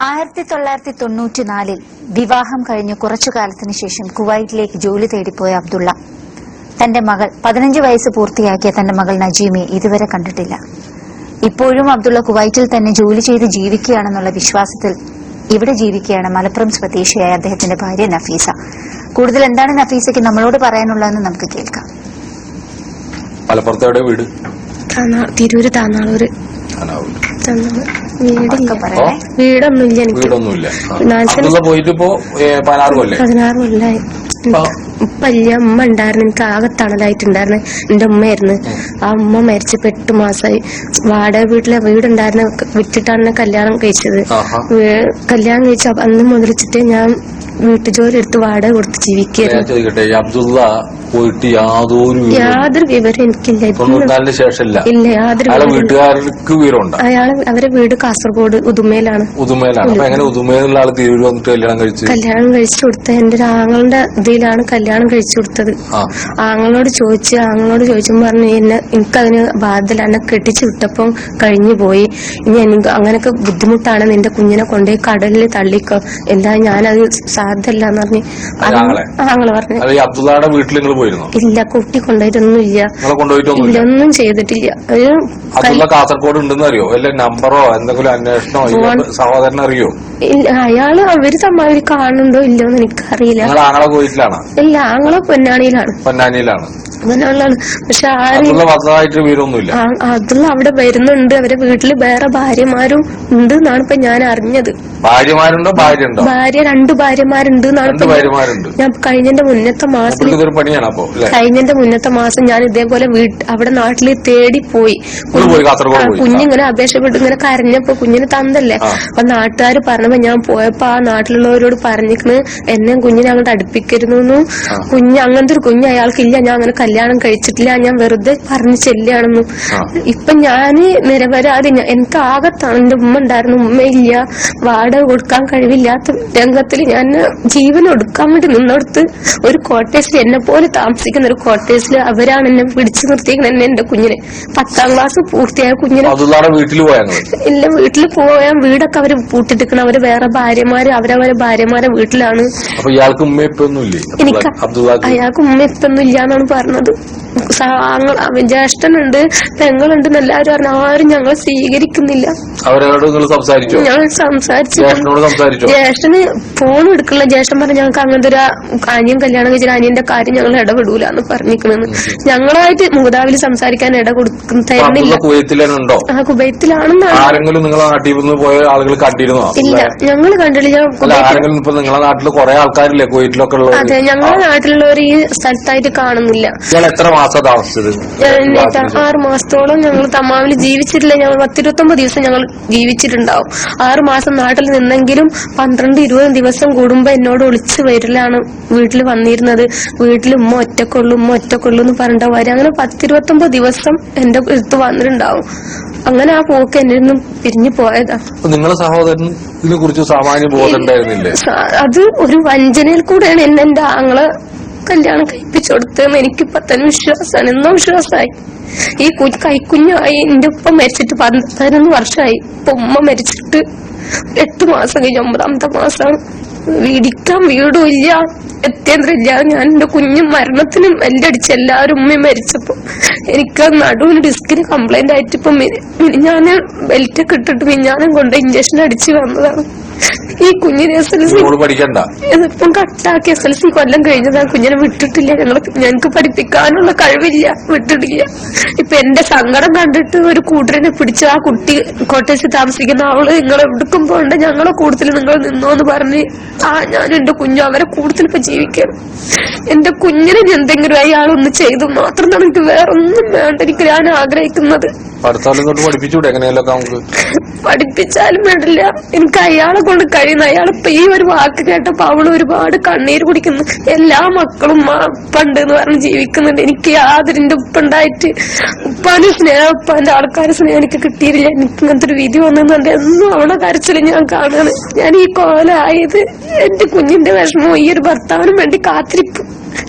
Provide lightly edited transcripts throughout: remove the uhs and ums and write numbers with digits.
1994 വിവാഹം കഴിഞ്ഞ് കുറച്ചു കാലത്തിന് ശേഷം കുവൈറ്റിലേക്ക് ജോലി തേടിപ്പോയ അബ്ദുള്ള തന്റെ മകൾ 15 വയസ്സ് പൂർത്തിയാക്കിയ തന്റെ മകൾ നജീമയെ ഇതുവരെ കണ്ടിട്ടില്ല. ഇപ്പോഴും അബ്ദുള്ള കുവൈറ്റിൽ തന്നെ ജോലി ചെയ്ത് ജീവിക്കുകയാണെന്നുള്ള വിശ്വാസത്തിൽ ഇവിടെ ജീവിക്കുകയാണ് മലപ്പുറം സ്വദേശിയായ അദ്ദേഹത്തിന്റെ ഭാര്യ നഫീസ. കൂടുതൽ എന്താണ് നഫീസയ്ക്ക് നമ്മളോട് പറയാനുള്ളതെന്ന് നമുക്ക് കേൾക്കാം. മലപ്പുറത്തെ വീട് തിരൂര് താന്നാളൂര്. വീടൊന്നുമില്ല എനിക്ക്. 16 കൊല്ലായി. ഉപ്പല്ല, ഉമ്മ ഉണ്ടായിരുന്നു. എനിക്ക് ആകെ തണലായിട്ടുണ്ടായിരുന്നു എന്റെ ഉമ്മയായിരുന്നു. ആ ഉമ്മ മരിച്ചിട്ട് 8 മാസമായി. വാടക വീടുണ്ടായിരുന്ന വിറ്റിട്ടാണ് കല്യാണം കഴിച്ചത്. കല്യാണം കഴിച്ച അന്ന് മുതലിച്ചിട്ട് ഞാൻ വീട്ടുജോലി എടുത്ത് വാടക കൊടുത്ത് ജീവിക്കുകയായിരുന്നു. യാതൊരു വിവരം എനിക്കില്ല. ഇല്ല, യാതൊരു അവരെ വീട് കാസർഗോഡ് ഉദുമയിലാണ്. കല്യാണം കഴിച്ചു കൊടുത്ത എന്റെ ആങ്ങളുടെ ഇതിലാണ് കല്യാണം കഴിച്ചു കൊടുത്തത്. ആങ്ങളോട് ചോദിച്ചും പറഞ്ഞു എനിക്കതിന് ബാധ്യത എന്നെ കെട്ടിച്ചു വിട്ടപ്പം കഴിഞ്ഞു പോയി. ഇനി എനിക്ക് അങ്ങനൊക്കെ ബുദ്ധിമുട്ടാണ്, നിന്റെ കുഞ്ഞിനെ കൊണ്ടുപോയി കടലിൽ തള്ളിക്കോ, എന്താ ഞാനത് സാധ്യല്ലാന്ന് പറഞ്ഞ് ആങ്ങളെ പറഞ്ഞു. ഇല്ല, കുട്ടി കൊണ്ടുപോയിട്ടൊന്നും ഇല്ല, ഒന്നും ചെയ്തിട്ടില്ല. കാസർഗോഡ് ഉണ്ടെന്ന് അറിയോ? നമ്പറോ എന്തെങ്കിലും അന്വേഷണോ സഹോദരൻ അറിയോ? ഇല്ല, അവര് തമ്മിൽ കാണുന്നുണ്ടോ ഇല്ലോന്ന് എനിക്കറിയില്ല. ഇല്ല, ആങ്ങളെ പൊന്നാനിയിലാണ്. പക്ഷെ അതുള്ള അവിടെ വരുന്നുണ്ട്. അവരെ വീട്ടില് വേറെ ഭാര്യമാരും ഉണ്ട് എന്നാണ് ഇപ്പൊ ഞാൻ അറിഞ്ഞത്. ഭാര്യ 2 ഭാര്യമാരുണ്ട് എന്നാണ് ഞാൻ കഴിഞ്ഞ മുന്നത്തെ മാസം ഞാൻ ഇതേപോലെ അവിടെ നാട്ടില് തേടിപ്പോയി. കുഞ്ഞിങ്ങനെ അപേക്ഷപ്പെട്ട് ഇങ്ങനെ കരഞ്ഞപ്പോ കുഞ്ഞിന് തന്നല്ലേ. അപ്പൊ നാട്ടുകാര് പറഞ്ഞപ്പോ ഞാൻ പോയപ്പോ ആ നാട്ടിലുള്ളവരോട് പറഞ്ഞിരിക്കണ് എന്നെ കുഞ്ഞിനെ അങ്ങോട്ട് അടുപ്പിക്കരുന്നു. അങ്ങനത്തെ ഒരു കുഞ്ഞ് അയാൾക്കില്ല, ഞാൻ അങ്ങനെ കല്യാണം കഴിച്ചിട്ടില്ല, ഞാൻ വെറുതെ പറഞ്ഞു ചെല്ലുകയാണെന്നു. ഇപ്പൊ ഞാന് നിരപരാധി. എനിക്ക് ആകത്താണ്. എന്റെ ഉമ്മ ഉണ്ടായിരുന്നു, ഉമ്മയില്ല, വാടക കൊടുക്കാൻ കഴിവില്ലാത്ത രംഗത്തിൽ ഞാൻ ജീവൻ ഒടുക്കാൻ വേണ്ടി നിന്നോടത്ത് ഒരു ക്വാർട്ടേഴ്സിൽ എന്നെ പോലെ താമസിക്കുന്ന ഒരു ക്വാർട്ടേഴ്സിൽ അവരാണ് എന്നെ പിടിച്ചു നിർത്തിയിരിക്കുന്നത്. എന്റെ കുഞ്ഞിനെ 10ാം ക്ലാസ് പൂർത്തിയായ കുഞ്ഞിനെ ഇല്ല, വീട്ടിൽ പോയാൽ വീടൊക്കെ അവര് പൂട്ടിട്ടിക്കണം. അവര് വേറെ ഭാര്യമാര് അവരവരെ ഭാര്യമാരെ വീട്ടിലാണ്. എനിക്ക് അയാൾക്ക് ഉമ്മ ഇപ്പൊന്നും ഇല്ലാന്നാണ് പറഞ്ഞത്. ജ്യേഷ്ഠനുണ്ട്, പെങ്ങളുണ്ട് എല്ലാരും പറഞ്ഞു. ആരും ഞങ്ങളെ സ്വീകരിക്കുന്നില്ല. ഞങ്ങൾ സംസാരിച്ചു. ജ്യേഷ്ഠന് ഫോൺ എടുക്കണില്ല. ജ്യേഷ്ഠൻ പറഞ്ഞു ഞങ്ങൾക്ക് അങ്ങനത്തെ ഒരു അനിയൻ കല്യാണം കഴിച്ചാൽ അനിയന്റെ കാര്യം ഞങ്ങൾ ഇടപെടൂല എന്ന് പറഞ്ഞിരിക്കണെന്ന്. ഞങ്ങളായിട്ട് മൂതാവിൽ സംസാരിക്കാൻ ഇട തരുന്നില്ല. കുവൈത്തിലാണെന്നാണ്. ഇല്ല, ഞങ്ങൾ കണ്ടില്ല. അതെ, ഞങ്ങളെ നാട്ടിലുള്ളവർ ഈ സ്ഥലത്തായിട്ട് കാണുന്നില്ല. 6 മാസത്തോളം ഞങ്ങൾ തമാമില് ജീവിച്ചിട്ടില്ല. ഞങ്ങൾ 10-29 ദിവസം ഞങ്ങൾ ജീവിച്ചിട്ടുണ്ടാവും. 6 മാസം നാട്ടിൽ നിന്നെങ്കിലും 12-20 ദിവസം കൂടുമ്പോ എന്നോട് ഒളിച്ചു വരലാണ് വീട്ടിൽ വന്നിരുന്നത്. വീട്ടിൽ ഉമ്മ ഒറ്റക്കൊള്ളു എന്ന് പറഞ്ഞിട്ടുണ്ടാവും. അങ്ങനെ 10-29 ദിവസം എന്റെ അടുത്ത് വന്നിട്ടുണ്ടാവും. അങ്ങനെ ആ പോക്ക് എന്നെ നിന്നും പിരിഞ്ഞു പോയതാ. നിങ്ങളെ സഹോദരൻ ഇതിനെ കുറിച്ച് സാമാന്യ ബോധം ഉണ്ടായിരുന്നില്ലേ? അത് ഒരു വഞ്ചനയിൽ കൂടെയാണ് എന്റെ ആങ്ങളെ കല്യാണം കഴിപ്പിച്ചു കൊടുത്തതെന്ന് എനിക്കിപ്പൊ തന്നെ വിശ്വാസമാണ്. എന്നോ വിശ്വാസമായി. ഈ കൈക്കുഞ്ഞായി എന്റെ ഉപ്പ മരിച്ചിട്ട് 11 വർഷമായി. ഇപ്പൊ ഉമ്മ മരിച്ചിട്ട് 8 മാസം കഴിഞ്ഞ് 9ാമത്തെ മാസമാണ്. ഇടിക്കാൻ വീടും ഇല്ല, എത്തേന്ദ്രില്ല. ഞാൻ എന്റെ കുഞ്ഞും മരണത്തിനും എല്ലടിച്ച് എല്ലാവരും ഉമ്മയും മരിച്ചപ്പോ എനിക്ക് നടുവിന് ഡിസ്കിന് കംപ്ലൈന്റ് ആയിട്ട് ഇപ്പൊ ഞാൻ ബെൽറ്റൊക്കെ ഇട്ടിട്ട് മിഞ്ഞാനും കൊണ്ട് ഇഞ്ചക്ഷൻ അടിച്ച് വന്നതാണ്. ഈ കുഞ്ഞിനെ SLC ഇതിപ്പം കട്ടാക്കി SLC കൊല്ലം കഴിഞ്ഞതാണ്. കുഞ്ഞിനെ വിട്ടിട്ടില്ല. ഞങ്ങൾക്ക് പഠിപ്പിക്കാനുള്ള കഴിവില്ല, വിട്ടിട്ടില്ല. ഇപ്പൊ എന്റെ സങ്കടം കണ്ടിട്ട് ഒരു കൂട്ടരനെ പിടിച്ച് ആ കുട്ടി കോട്ടേഴ്സിൽ താമസിക്കുന്ന അവള് നിങ്ങൾ എവിടേക്കും പോകണ്ട, ഞങ്ങളെ കൂടുതൽ നിങ്ങൾ നിന്നോന്ന് പറഞ്ഞ് ഞാനും എന്റെ കുഞ്ഞും അവരെ കൂടുതൽ ഇപ്പൊ ജീവിക്കണം. എന്റെ കുഞ്ഞിനെ എന്തെങ്കിലും അയാളൊന്ന് ചെയ്തു മാത്രം എനിക്ക് വേറൊന്നും വേണ്ട. എനിക്ക് ഞാൻ ആഗ്രഹിക്കുന്നത് പഠിപ്പിച്ചാലും വേണ്ടില്ല, എനിക്ക് അയാളെ കൊണ്ട് കഴിയുന്ന. അയാളിപ്പോ ഈ ഒരു വാക്ക് കേട്ടപ്പോ അവള് ഒരുപാട് കണ്ണീര് കുടിക്കുന്നു. എല്ലാ മക്കളും ഉപ്പണ്ട് എന്ന് പറഞ്ഞ് ജീവിക്കുന്നുണ്ട്. എനിക്ക് യാതൊരു എന്റെ ഉപ്പുണ്ടായിട്ട് ഉപ്പാന്റെ സ്നേഹം, ഉപ്പാന്റെ ആൾക്കാരെ സ്നേഹം എനിക്ക് കിട്ടിയില്ല. എനിക്ക് ഇങ്ങനത്തെ ഒരു വിധി വന്നെന്നുണ്ട് എന്നും അവളെ കരച്ചില് ഞാൻ കാണുകയാണ്. ഞാൻ ഈ കോലായത് എന്റെ കുഞ്ഞിന്റെ വിഷമവും ഈ ഒരു ഭർത്താവിനും വേണ്ടി കാത്തിരിപ്പ്.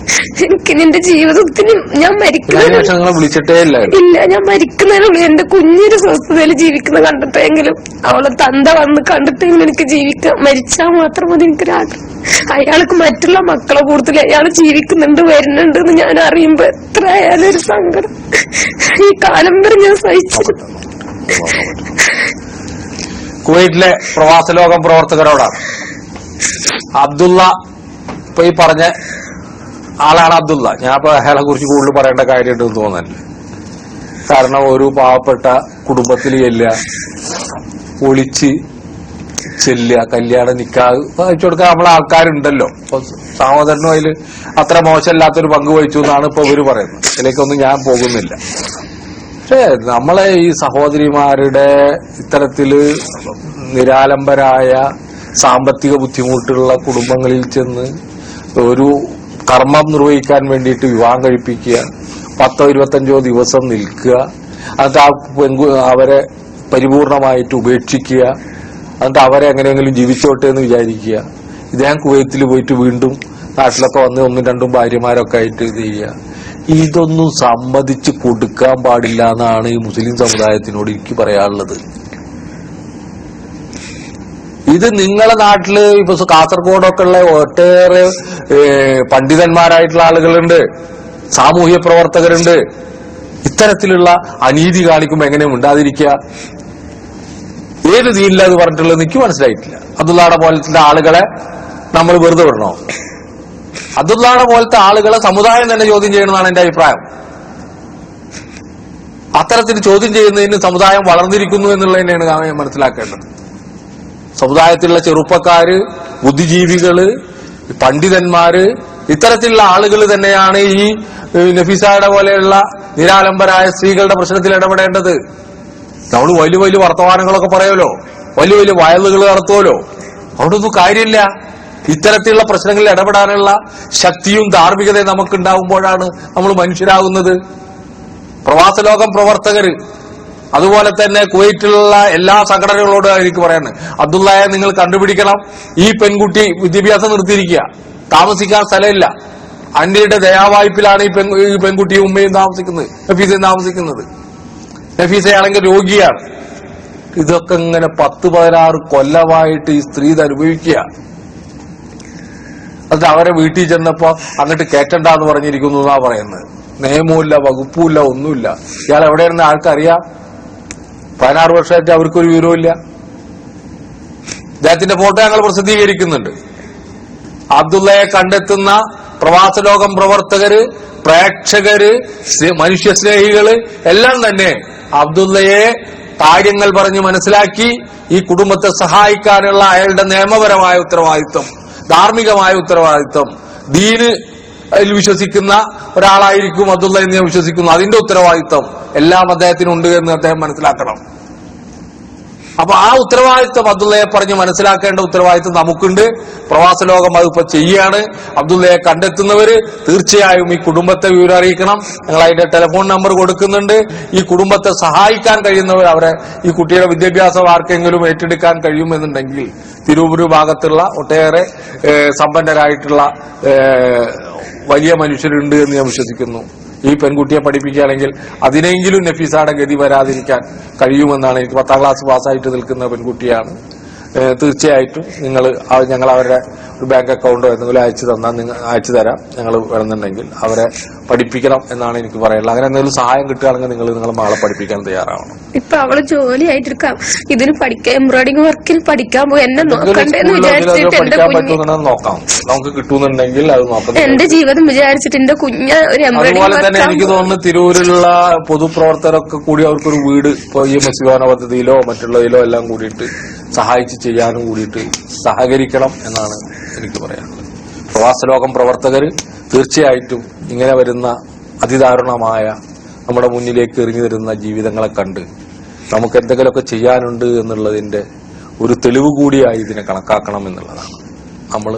എനിക്ക് എന്റെ ജീവിതത്തിന് ഞാൻ മരിക്കുന്ന വിളിച്ചിട്ടേ ഇല്ല. ഞാൻ മരിക്കുന്നതിനുള്ളിൽ എന്റെ കുഞ്ഞൊരു സ്വസ്ഥതയിൽ ജീവിക്കുന്ന കണ്ടിട്ടെങ്കിലും അവളെ തന്ത വന്ന് കണ്ടിട്ടെങ്കിലും എനിക്ക് ജീവിക്കാം. മരിച്ചാൽ മാത്രം മതി എനിക്കൊരാഗ്രഹം. അയാൾക്ക് മറ്റുള്ള മക്കളെ കൂടുതൽ അയാൾ ജീവിക്കുന്നുണ്ട്, വരുന്നുണ്ട് എന്ന് ഞാൻ അറിയുമ്പോ എത്ര ആയാലും ഒരു സങ്കടം ഈ കാലം വരെ ഞാൻ സഹിച്ചിരുന്നു. കുവൈറ്റിലെ പ്രവാസ ലോകം പ്രവർത്തകരോടാണ് അബ്ദുള്ള ഇപ്പൊ ഈ പറഞ്ഞ ആളാണ് അബ്ദുള്ള. ഞാൻ ഇപ്പൊ അയാളെ കുറിച്ച് കൂടുതൽ പറയേണ്ട കാര്യമുണ്ടെന്ന് തോന്നല്ല. കാരണം ഒരു പാവപ്പെട്ട കുടുംബത്തിൽ ചെല്ലുക, ഒളിച്ച് ചെല്ലുക, കല്യാണം നിക്കാഹ് അയച്ചു കൊടുക്കാൻ നമ്മളെ ആൾക്കാരുണ്ടല്ലോ. അപ്പൊ സഹോദരനും അതിൽ അത്ര മോശമില്ലാത്തൊരു പങ്ക് വഹിച്ചു എന്നാണ് ഇപ്പൊ ഇവര് പറയുന്നത്. ഇതിലേക്കൊന്നും ഞാൻ പോകുന്നില്ല. പക്ഷേ നമ്മളെ ഈ സഹോദരിമാരുടെ ഇത്തരത്തില് നിരാലംബരായ സാമ്പത്തിക ബുദ്ധിമുട്ടുള്ള കുടുംബങ്ങളിൽ ചെന്ന് ഒരു കർമ്മം നിർവഹിക്കാൻ വേണ്ടിയിട്ട് വിവാഹം കഴിപ്പിക്കുക, 10-25 ദിവസം നിൽക്കുക, എന്നിട്ട് ആ അവരെ പരിപൂർണമായിട്ട് ഉപേക്ഷിക്കുക, എന്നിട്ട് അവരെ എങ്ങനെയെങ്കിലും ജീവിച്ചോട്ടെ എന്ന് വിചാരിക്കുക. ഇദ്ദേഹം കുവൈത്തിൽ പോയിട്ട് വീണ്ടും നാട്ടിലൊക്കെ വന്ന് 1-2 ഭാര്യമാരൊക്കെ ആയിട്ട് ഇത് ചെയ്യുക. ഇതൊന്നും സമ്മതിച്ച് കൊടുക്കാൻ പാടില്ല എന്നാണ് ഈ മുസ്ലിം സമുദായത്തിനോട് എനിക്ക് പറയാനുള്ളത്. ഇത് നിങ്ങളെ നാട്ടില് ഇപ്പൊ കാസർഗോഡൊക്കെ ഉള്ള ഒട്ടേറെ പണ്ഡിതന്മാരായിട്ടുള്ള ആളുകളുണ്ട്, സാമൂഹ്യ പ്രവർത്തകരുണ്ട്. ഇത്തരത്തിലുള്ള അനീതി കാണിക്കുമ്പോ എങ്ങനെ ഉണ്ടാതിരിക്കുക? ഏത് ദീനില്ല എന്ന് പറഞ്ഞിട്ടുള്ളത് എനിക്ക് മനസ്സിലായിട്ടില്ല. അബ്ദുള്ളയുടെ പോലത്തെ ആളുകളെ നമ്മൾ വെറുതെ വിടണോ? അബ്ദുള്ളയുടെ പോലത്തെ ആളുകളെ സമുദായം തന്നെ ചോദ്യം ചെയ്യണമെന്നാണ് എന്റെ അഭിപ്രായം. അത്തരത്തിൽ ചോദ്യം ചെയ്യുന്നതിന് സമുദായം വളർന്നിരിക്കുന്നു എന്നുള്ളത് തന്നെയാണ് ഞാൻ മനസ്സിലാക്കേണ്ടത്. സമുദായത്തിലുള്ള ചെറുപ്പക്കാര്, ബുദ്ധിജീവികള്, പണ്ഡിതന്മാര്, ഇത്തരത്തിലുള്ള ആളുകൾ തന്നെയാണ് ഈ നഫീസയുടെ പോലെയുള്ള നിരാലംബരായ സ്ത്രീകളുടെ പ്രശ്നത്തിൽ ഇടപെടേണ്ടത്. നമ്മൾ വലിയ വലിയ വർത്തമാനങ്ങളൊക്കെ പറയുമല്ലോ, വലിയ വലിയ വയലുകൾ നടത്തുമല്ലോ, അവിടെ ഒന്നും കാര്യമില്ല. ഇത്തരത്തിലുള്ള പ്രശ്നങ്ങളിൽ ഇടപെടാനുള്ള ശക്തിയും ധാർമ്മികതയും നമുക്കുണ്ടാകുമ്പോഴാണ് നമ്മൾ മനുഷ്യരാകുന്നത്. പ്രവാസ ലോകം പ്രവർത്തകര്, അതുപോലെ തന്നെ കുവൈറ്റിലുള്ള എല്ലാ സംഘടനകളോടും എനിക്ക് പറയാണ്, അബ്ദുള്ളയെ നിങ്ങൾ കണ്ടുപിടിക്കണം. ഈ പെൺകുട്ടി വിദ്യാഭ്യാസം നിർത്തിയിരിക്കുക, താമസിക്കാൻ സ്ഥലമില്ല. അന്യയുടെ ദയാവായ്പിലാണ് ഈ പെൺകുട്ടിയും ഉമ്മയും താമസിക്കുന്നത്, നഫീസയും താമസിക്കുന്നത്. നഫീസയാണെങ്കിൽ രോഗിയാണ്. ഇതൊക്കെ ഇങ്ങനെ 10-16 കൊല്ലമായിട്ട് ഈ സ്ത്രീ ഇത് അനുഭവിക്കുക. അത് അവരെ വീട്ടിൽ ചെന്നപ്പോ അങ്ങോട്ട് കേറ്റണ്ടെന്ന് പറഞ്ഞിരിക്കുന്നു എന്നാ പറയുന്നത്. നിയമവുമില്ല, വകുപ്പുമില്ല, ഒന്നുമില്ല. ഇയാൾ എവിടെയാണെന്ന് ആൾക്കറിയാം. 16 വർഷമായിട്ട് അവർക്കൊരു വിവരവുമില്ല. അദ്ദേഹത്തിന്റെ ഫോട്ടോ ഞങ്ങൾ പ്രസിദ്ധീകരിക്കുന്നുണ്ട്. അബ്ദുള്ളയെ കണ്ടെത്തുന്ന പ്രവാസ ലോകം പ്രവർത്തകര്, പ്രേക്ഷകര്, മനുഷ്യസ്നേഹികള് എല്ലാം തന്നെ അബ്ദുള്ളയെ കാര്യങ്ങൾ പറഞ്ഞ് മനസ്സിലാക്കി ഈ കുടുംബത്തെ സഹായിക്കാനുള്ള അയാളുടെ നിയമപരമായ ഉത്തരവാദിത്വം, ധാർമ്മികമായ ഉത്തരവാദിത്വം, ദീന് അതിൽ വിശ്വസിക്കുന്ന ഒരാളായിരിക്കും അബ്ദുള്ള എന്ന് ഞാൻ വിശ്വസിക്കുന്നു. അതിന്റെ ഉത്തരവാദിത്വം എല്ലാം അദ്ദേഹത്തിനുണ്ട് എന്ന് അദ്ദേഹം മനസ്സിലാക്കണം. അപ്പൊ ആ ഉത്തരവാദിത്വം അബ്ദുള്ളയെ പറഞ്ഞ് മനസ്സിലാക്കേണ്ട ഉത്തരവാദിത്വം നമുക്കുണ്ട്. പ്രവാസ ലോകം അതിപ്പോ ചെയ്യാണ്. അബ്ദുള്ളയെ കണ്ടെത്തുന്നവര് തീർച്ചയായും ഈ കുടുംബത്തെ വിവരം അറിയിക്കണം. ഞങ്ങൾ അതിന്റെ ടെലിഫോൺ നമ്പർ കൊടുക്കുന്നുണ്ട്. ഈ കുടുംബത്തെ സഹായിക്കാൻ കഴിയുന്നവർ, അവരെ ഈ കുട്ടിയുടെ വിദ്യാഭ്യാസം ആർക്കെങ്കിലും ഏറ്റെടുക്കാൻ കഴിയുമെന്നുണ്ടെങ്കിൽ തിരുവൂര് ഭാഗത്തുള്ള ഒട്ടേറെ സമ്പന്നരായിട്ടുള്ള വലിയ മനുഷ്യരുണ്ട് എന്ന് ഞാൻ വിശ്വസിക്കുന്നു. ഈ പെൺകുട്ടിയെ പഠിപ്പിക്കുകയാണെങ്കിൽ അതിനെങ്കിലും നഫീസയുടെ ഗതി വരാതിരിക്കാൻ കഴിയുമെന്നാണ് എനിക്ക്. 10ാം ക്ലാസ് പാസ്സായിട്ട് നിൽക്കുന്ന പെൺകുട്ടിയാണ്. തീർച്ചയായിട്ടും ഞങ്ങൾ അവരുടെ ഒരു ബാങ്ക് അക്കൗണ്ടോ എന്തെങ്കിലും അയച്ചു തരാം. ഞങ്ങൾ വേണമെന്നുണ്ടെങ്കിൽ അവരെ പഠിപ്പിക്കണം എന്നാണ് എനിക്ക് പറയാനുള്ളത്. അങ്ങനെ എന്തെങ്കിലും സഹായം കിട്ടുകയാണെങ്കിൽ നിങ്ങളെ മകളെ പഠിപ്പിക്കാൻ തയ്യാറാവണം. ഇപ്പൊ അവള് ജോലി ആയിട്ടിരിക്കാം, ഇതിന് പഠിക്കാൻ, എംബ്രോയിഡിംഗ് വർക്കിൽ പഠിക്കാൻ പോയി എന്നെ നോക്കണ്ടെന്ന് വിചാരിച്ചിട്ട് പഠിക്കാൻ പറ്റുമെന്ന് നോക്കാം. നമുക്ക് കിട്ടുന്നുണ്ടെങ്കിൽ അത് നോക്കാം. എന്റെ ജീവിതം വിചാരിച്ചിട്ട് എന്റെ കുഞ്ഞ ഒരു അതുപോലെ തന്നെ എനിക്ക് തോന്നുന്നു തിരൂരിലുള്ള പൊതുപ്രവർത്തകരൊക്കെ കൂടി അവർക്കൊരു വീട് ഇപ്പൊ ഈ മത്സ്യഭവന പദ്ധതിയിലോ മറ്റുള്ളതിലോ എല്ലാം കൂടിയിട്ട് സഹായിച്ച് ചെയ്യാനും കൂടിയിട്ട് സഹകരിക്കണം എന്നാണ് എനിക്ക് പറയാനുള്ളത്. പ്രവാസ ലോകം പ്രവർത്തകര് തീർച്ചയായിട്ടും ഇങ്ങനെ വരുന്ന അതിദാരുണമായ നമ്മുടെ മുന്നിലേക്ക് എറിഞ്ഞു തരുന്ന ജീവിതങ്ങളെ കണ്ട് നമുക്ക് എന്തെങ്കിലുമൊക്കെ ചെയ്യാനുണ്ട് എന്നുള്ളതിന്റെ ഒരു തെളിവ് കൂടിയായി ഇതിനെ കണക്കാക്കണം എന്നുള്ളതാണ്. നമ്മൾ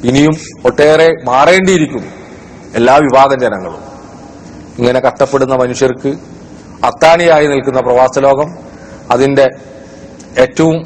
ഇനിയും ഒട്ടേറെ മാറേണ്ടിയിരിക്കുന്നു. എല്ലാ വിഭാഗം ജനങ്ങളും ഇങ്ങനെ കഷ്ടപ്പെടുന്ന മനുഷ്യർക്ക് അത്താണിയായി നിൽക്കുന്ന പ്രവാസ ലോകം അതിന്റെ ഏറ്റവും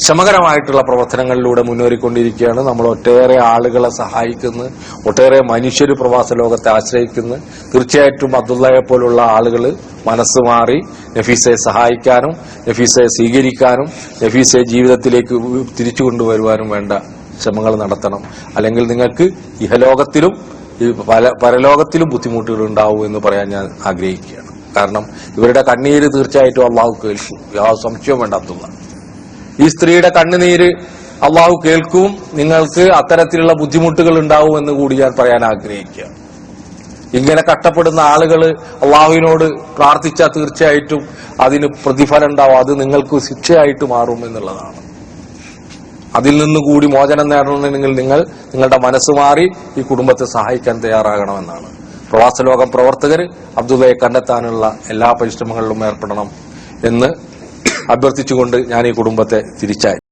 ശ്രമകരമായിട്ടുള്ള പ്രവർത്തനങ്ങളിലൂടെ മുന്നേറിക്കൊണ്ടിരിക്കുകയാണ്. നമ്മൾ ഒട്ടേറെ ആളുകളെ സഹായിക്കുന്നു, ഒട്ടേറെ മനുഷ്യർ പ്രവാസ ലോകത്തെ ആശ്രയിക്കുന്നു. തീർച്ചയായിട്ടും അബ്ദുള്ളയെ പോലുള്ള ആളുകൾ മനസ്സ് മാറി നഫീസയെ സഹായിക്കാനും നഫീസയെ സ്വീകരിക്കാനും നഫീസയെ ജീവിതത്തിലേക്ക് തിരിച്ചു കൊണ്ടുവരുവാനും വേണ്ട ശ്രമങ്ങൾ നടത്തണം. അല്ലെങ്കിൽ നിങ്ങൾക്ക് ഇഹലോകത്തിലും പരലോകത്തിലും ബുദ്ധിമുട്ടുകൾ ഉണ്ടാവും എന്ന് പറയാൻ ഞാൻ ആഗ്രഹിക്കുകയാണ്. കാരണം ഇവരുടെ കണ്ണീര് തീർച്ചയായിട്ടും അള്ളാഹു കേൾക്കും, യാതൊരു സംശയവും വേണ്ട. അബ്ദുള്ള, ഈ സ്ത്രീയുടെ കണ്ണുനീര് അള്ളാഹു കേൾക്കും. നിങ്ങൾക്ക് അത്തരത്തിലുള്ള ബുദ്ധിമുട്ടുകൾ ഉണ്ടാവും എന്ന് കൂടി ഞാൻ പറയാൻ ആഗ്രഹിക്കുകയാണ്. ഇങ്ങനെ കഷ്ടപ്പെടുന്ന ആളുകൾ അള്ളാഹുവിനോട് പ്രാർത്ഥിച്ചാൽ തീർച്ചയായിട്ടും അതിന് പ്രതിഫലം ഉണ്ടാവും. അത് നിങ്ങൾക്ക് ശിക്ഷയായിട്ട് മാറും എന്നുള്ളതാണ്. അതിൽ നിന്നുകൂടി മോചനം നേടണമെങ്കിൽ നിങ്ങളുടെ മനസ്സ് മാറി ഈ കുടുംബത്തെ സഹായിക്കാൻ തയ്യാറാകണമെന്നാണ്. പ്രവാസ ലോകം പ്രവർത്തകർ അബ്ദുള്ളയെ കണ്ടെത്താനുള്ള എല്ലാ പരിശ്രമങ്ങളിലും ഏർപ്പെടണം എന്ന് അഭ്യർത്ഥിച്ചുകൊണ്ട് ഞാൻ ഈ കുടുംബത്തെ തിരിച്ചയച്ചു.